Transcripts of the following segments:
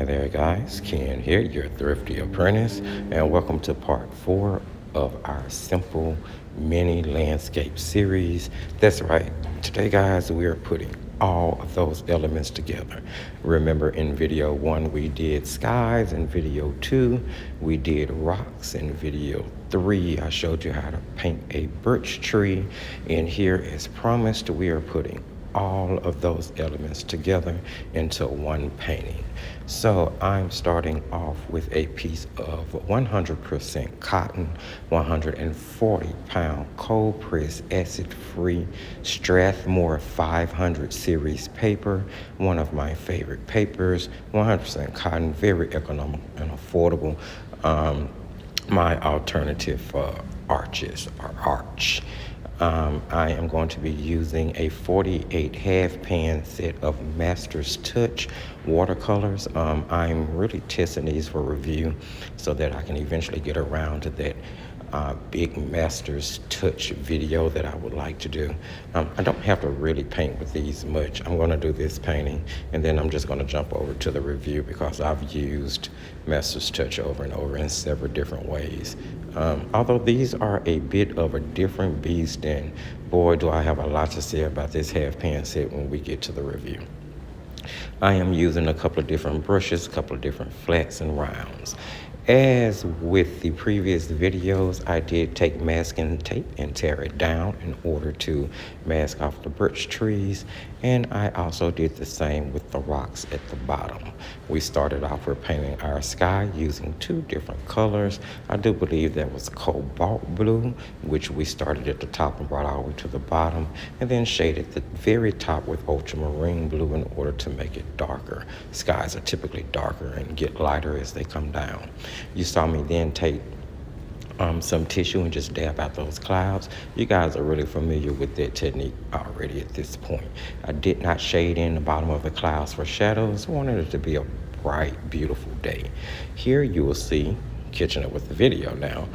there, guys. Ken here, your Thrifty Apprentice, and welcome to part 4 of our simple mini landscape series. That's right. Today, guys, we are putting all of those elements together. Remember, in video 1 we did skies, in video 2 we did rocks, in video 3 I showed you how to paint a birch tree, and here, as promised, we are putting all of those elements together into one painting. So I'm starting off with a piece of 100% cotton, 140-pound cold press acid-free Strathmore 500 series paper, one of my favorite papers. 100% cotton, very economical and affordable. My alternative for arches or arch. I am going to be using a 48 half pan set of Master's Touch watercolors. I'm really testing these for review so that I can eventually get around to that big Master's Touch video that I would like to do. I don't have to really paint with these much. I'm going to do this painting and then I'm just going to jump over to the review because I've used Master's Touch over and over in several different ways. Although these are a bit of a different beast, and boy, do I have a lot to say about this half pan set when we get to the review. I am using a couple of different brushes, a couple of different flats and rounds. As with the previous videos, I did take masking tape and tear it down in order to mask off the birch trees, and I also did the same with the rocks at the bottom. We started off with painting our sky using 2 different colors. I do believe that was cobalt blue, which we started at the top and brought all the way to the bottom, and then shaded the very top with ultramarine blue in order to make it darker. Skies are typically darker and get lighter as they come down. You saw me then take some tissue and just dab out those clouds. You guys are really familiar with that technique already at this point. I did not shade in the bottom of the clouds for shadows. I wanted it to be a bright, beautiful day. Here you will see, catching up with the video now,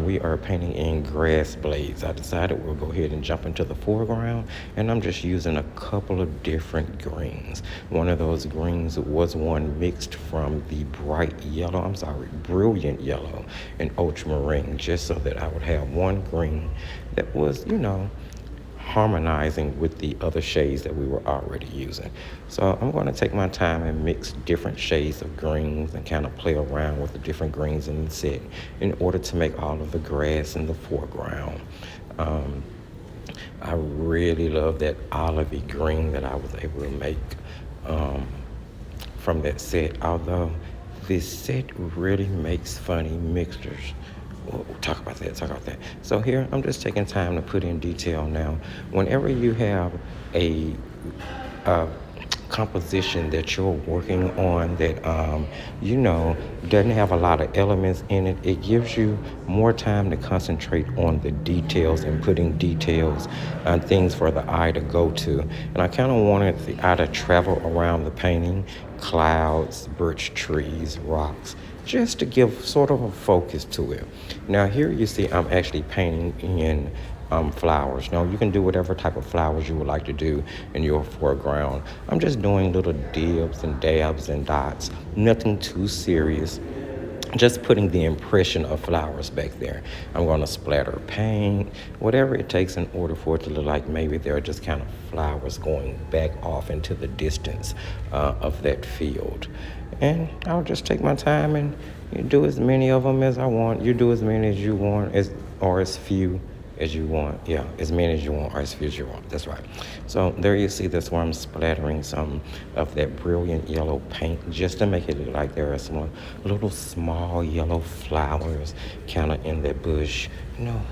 we are painting in grass blades. I decided we'll go ahead and jump into the foreground, and I'm just using a couple of different greens. One of those greens was one mixed from the brilliant yellow and ultramarine, just so that I would have one green that was, harmonizing with the other shades that we were already using. So I'm going to take my time and mix different shades of greens and kind of play around with the different greens in the set in order to make all of the grass in the foreground. I really love that olivey green that I was able to make from that set, although this set really makes funny mixtures. We'll talk about that. So here, I'm just taking time to put in detail now. Whenever you have a composition that you're working on that, doesn't have a lot of elements in it, it gives you more time to concentrate on the details and putting details on things for the eye to go to. And I kind of wanted the eye to travel around the painting, clouds, birch trees, rocks, just to give sort of a focus to it. Now here you see I'm actually painting in flowers. Now you can do whatever type of flowers you would like to do in your foreground. I'm just doing little dibs and dabs and dots, nothing too serious. Just putting the impression of flowers back there. I'm going to splatter paint, whatever it takes in order for it to look like maybe they're just kind of flowers going back off into the distance of that field. And I'll just take my time and do as many of them as I want. You do as many as you want, or as few as you want. Yeah, as many as you want or as few as you want. That's right. So there you see, that's where I'm splattering some of that brilliant yellow paint just to make it look like there are some little small yellow flowers kind of in that bush.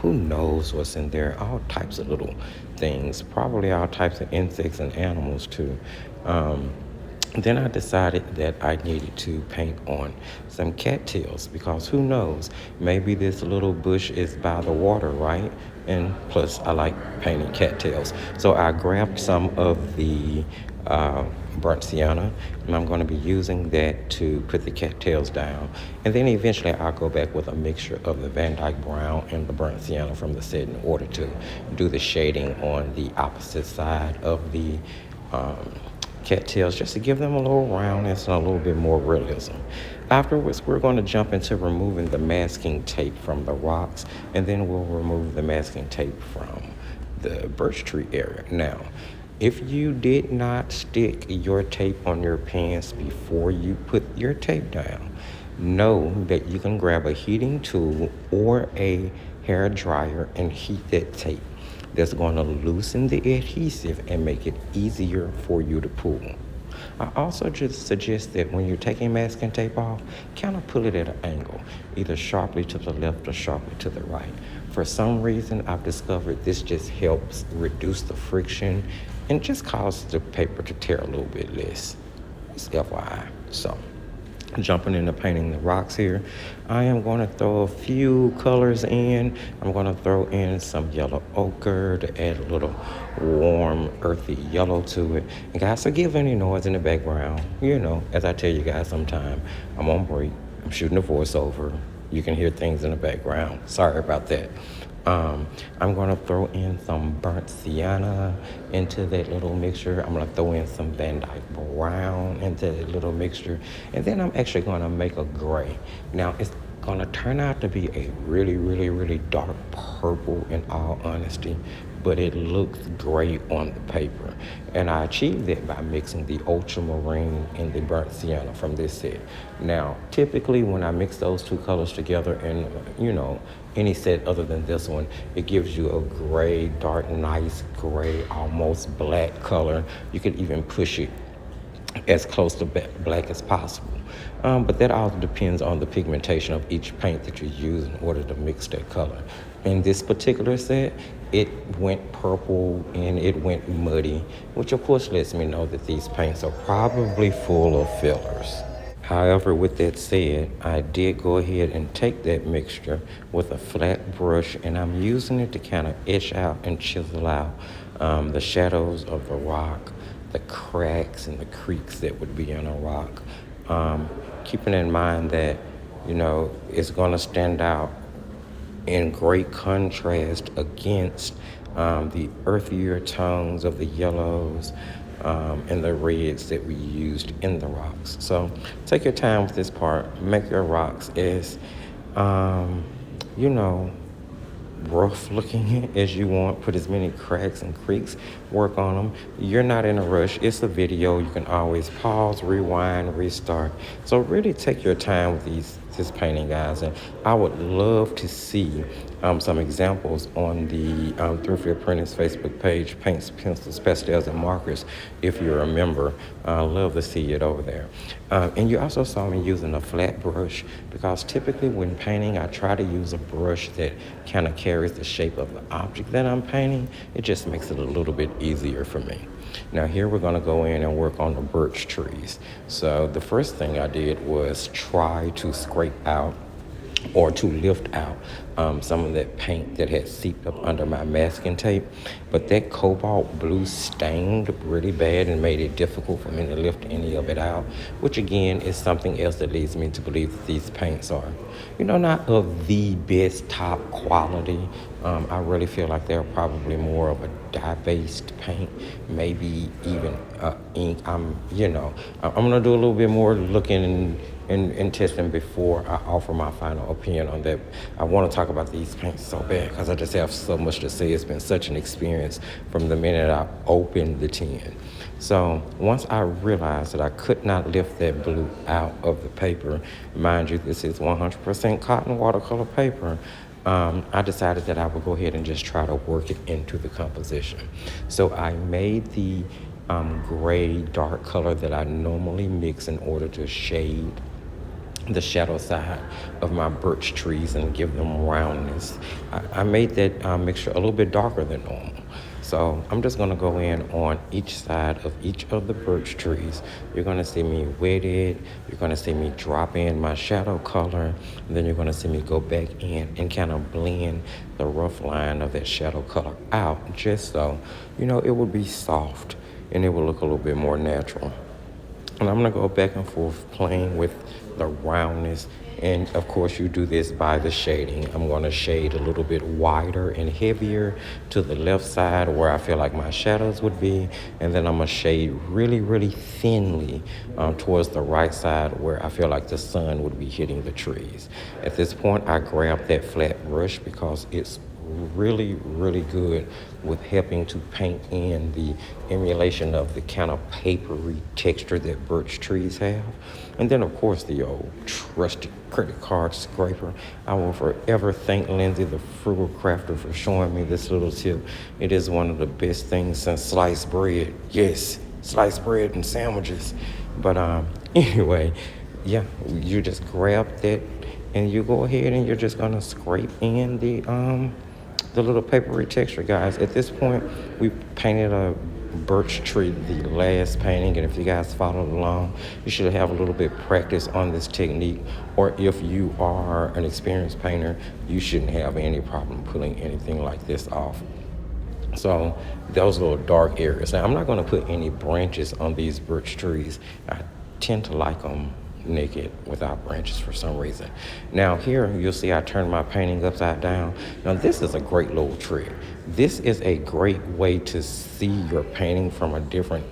Who knows what's in there? All types of little things, probably all types of insects and animals too. Then I decided that I needed to paint on some cattails because who knows, maybe this little bush is by the water, right? And plus I like painting cattails. So I grabbed some of the burnt sienna, and I'm going to be using that to put the cattails down. And then eventually I'll go back with a mixture of the Van Dyke brown and the burnt sienna from the set in order to do the shading on the opposite side of the cattails just to give them a little roundness and a little bit more realism. Afterwards, we're going to jump into removing the masking tape from the rocks, and then we'll remove the masking tape from the birch tree area. Now, if you did not stick your tape on your pants before you put your tape down, know that you can grab a heating tool or a hair dryer and heat that tape. That's going to loosen the adhesive and make it easier for you to pull. I also just suggest that when you're taking masking tape off, kind of pull it at an angle, either sharply to the left or sharply to the right. For some reason, I've discovered this just helps reduce the friction and just causes the paper to tear a little bit less. It's FYI. So, jumping into painting the rocks here, I am going to throw a few colors in. I'm going to throw in some yellow ochre to add a little warm, earthy yellow to it. And guys, forgive any noise in the background. You know, as I tell you guys sometime, I'm on break. I'm shooting a voiceover. You can hear things in the background. Sorry about that. I'm going to throw in some burnt sienna into that little mixture. I'm going to throw in some Van Dyke brown into that little mixture. And then I'm actually going to make a gray. Now, it's going to turn out to be a really, really, really dark purple in all honesty, but it looks great on the paper. And I achieved that by mixing the ultramarine and the burnt sienna from this set. Now, typically when I mix those two colors together in, any set other than this one, it gives you a gray, dark, nice gray, almost black color. You could even push it as close to black as possible. But that all depends on the pigmentation of each paint that you use in order to mix that color. In this particular set, it went purple and it went muddy, which of course lets me know that these paints are probably full of fillers. However, with that said, I did go ahead and take that mixture with a flat brush, and I'm using it to kind of etch out and chisel out the shadows of the rock, the cracks and the creaks that would be in a rock. Keeping in mind that, it's going to stand out in great contrast against the earthier tones of the yellows and the reds that we used in the rocks. So take your time with this part. Make your rocks as, rough looking as you want. Put as many cracks and creaks. Work on them. You're not in a rush. It's a video. You can always pause, rewind, restart. So really take your time with this painting, guys. And I would love to see some examples on the Thrifty Apprentice Facebook page, Paints, Pencils, Pastels, and Markers, if you're a member. I love to see it over there. And you also saw me using a flat brush, because typically when painting, I try to use a brush that kind of carries the shape of the object that I'm painting. It just makes it a little bit easier for me. Now here we're going to go in and work on the birch trees. So the first thing I did was try to scrape out or to lift out some of that paint that had seeped up under my masking tape. But that cobalt blue stained really bad and made it difficult for me to lift any of it out, which again is something else that leads me to believe that these paints are, not of the best top quality. I really feel like they're probably more of a dye-based paint, maybe even ink. I'm gonna do a little bit more looking and testing before I offer my final opinion on that. I want to talk about these paints so bad because I just have so much to say. It's been such an experience from the minute I opened the tin. So once I realized that I could not lift that blue out of the paper, mind you, this is 100% cotton watercolor paper, I decided that I would go ahead and just try to work it into the composition. So I made the gray dark color that I normally mix in order to shade the shadow side of my birch trees and give them roundness. I made that mixture a little bit darker than normal. So I'm just going to go in on each side of each of the birch trees. You're going to see me wet it. You're going to see me drop in my shadow color. And then you're going to see me go back in and kind of blend the rough line of that shadow color out, just so, it would be soft and it will look a little bit more natural. And I'm going to go back and forth playing with the roundness And of course you do this by the shading. I'm going to shade a little bit wider and heavier to the left side where I feel like my shadows would be. And then I'm going to shade really, really thinly towards the right side where I feel like the sun would be hitting the trees. At this point, I grab that flat brush because it's really, really good with helping to paint in the emulation of the kind of papery texture that birch trees have. And then, of course, the old trusty credit card scraper. I will forever thank Lindsay, the frugal crafter, for showing me this little tip. It is one of the best things since sliced bread. Yes, sliced bread and sandwiches. But anyway, yeah, you just grab that and you go ahead and you're just gonna scrape in the little papery texture, guys. At this point, we painted a birch tree, the last painting, and if you guys followed along, you should have a little bit practice on this technique, or if you are an experienced painter, you shouldn't have any problem pulling anything like this off. So those little dark areas. Now, I'm not going to put any branches on these birch trees. I tend to like them naked without branches for some reason. Now here you'll see I turned my painting upside down. Now this is a great little trick. This is a great way to see your painting from a different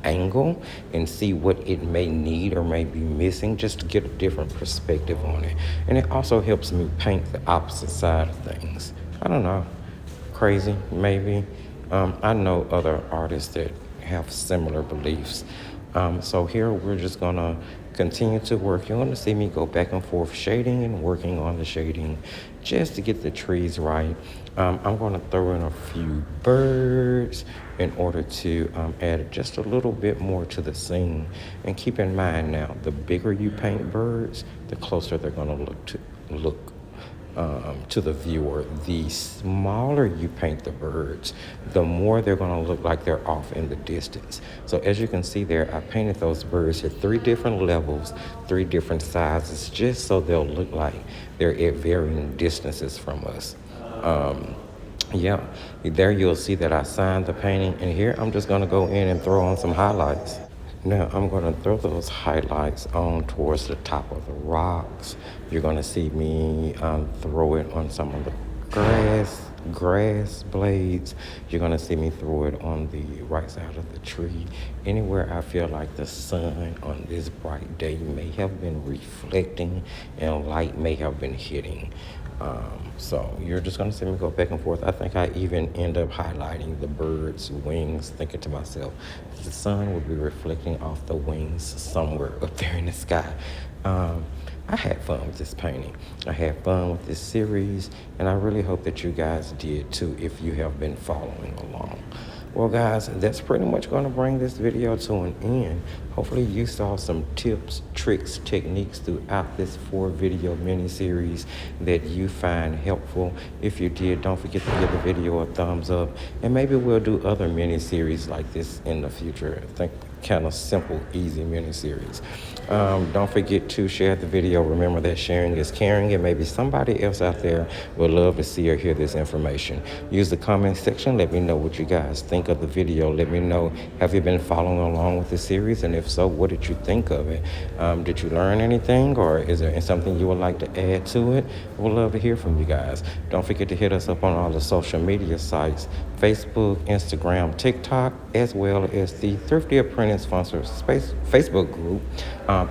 angle and see what it may need or may be missing, just to get a different perspective on it. And it also helps me paint the opposite side of things. I don't know, crazy maybe. I know other artists that have similar beliefs. So here we're just gonna continue to work. You're gonna see me go back and forth shading and working on the shading just to get the trees right. I'm gonna throw in a few birds in order to add just a little bit more to the scene. And keep in mind now, the bigger you paint birds, the closer they're gonna look to the viewer. The smaller you paint the birds, the more they're going to look like they're off in the distance. So as you can see there, I painted those birds at 3 different levels, 3 different sizes, just so they'll look like they're at varying distances from us. Yeah, there you'll see that I signed the painting, and here I'm just going to go in and throw on some highlights. Now I'm going to throw those highlights on towards the top of the rocks. You're going to see me throw it on some of the grass blades. You're going to see me throw it on the right side of the tree. Anywhere I feel like the sun on this bright day may have been reflecting and light may have been hitting. So you're just going to see me go back and forth. I think I even end up highlighting the bird's wings, thinking to myself, the sun would be reflecting off the wings somewhere up there in the sky. I had fun with this painting. I had fun with this series, and I really hope that you guys did too if you have been following along. Well, guys, that's pretty much going to bring this video to an end. Hopefully you saw some tips, tricks, techniques throughout this 4-video mini-series that you find helpful. If you did, don't forget to give the video a thumbs up, and maybe we'll do other mini-series like this in the future. I think kind of simple, easy mini-series. Don't forget to share the video. Remember that sharing is caring, and maybe somebody else out there would love to see or hear this information. Use the comment section. Let me know what you guys think of the video. Let me know, have you been following along with the series? And if so, what did you think of it? Did you learn anything, or is there something you would like to add to it? We'd love to hear from you guys. Don't forget to hit us up on all the social media sites, Facebook, Instagram, TikTok, as well as the Thrifty Apprentice sponsored Facebook group.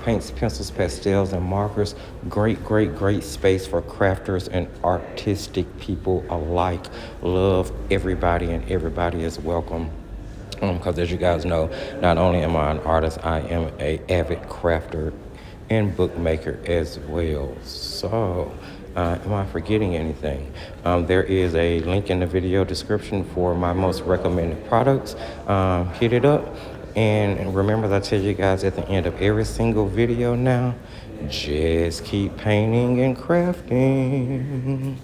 Paints, pencils, pastels, and markers. Great space for crafters and artistic people alike. Love everybody, and everybody is welcome. Because as you guys know, not only am I an artist, I am an avid crafter and bookmaker as well. So, am I forgetting anything? There is a link in the video description for my most recommended products. Hit it up. And remember, as I tell you guys at the end of every single video now, just keep painting and crafting.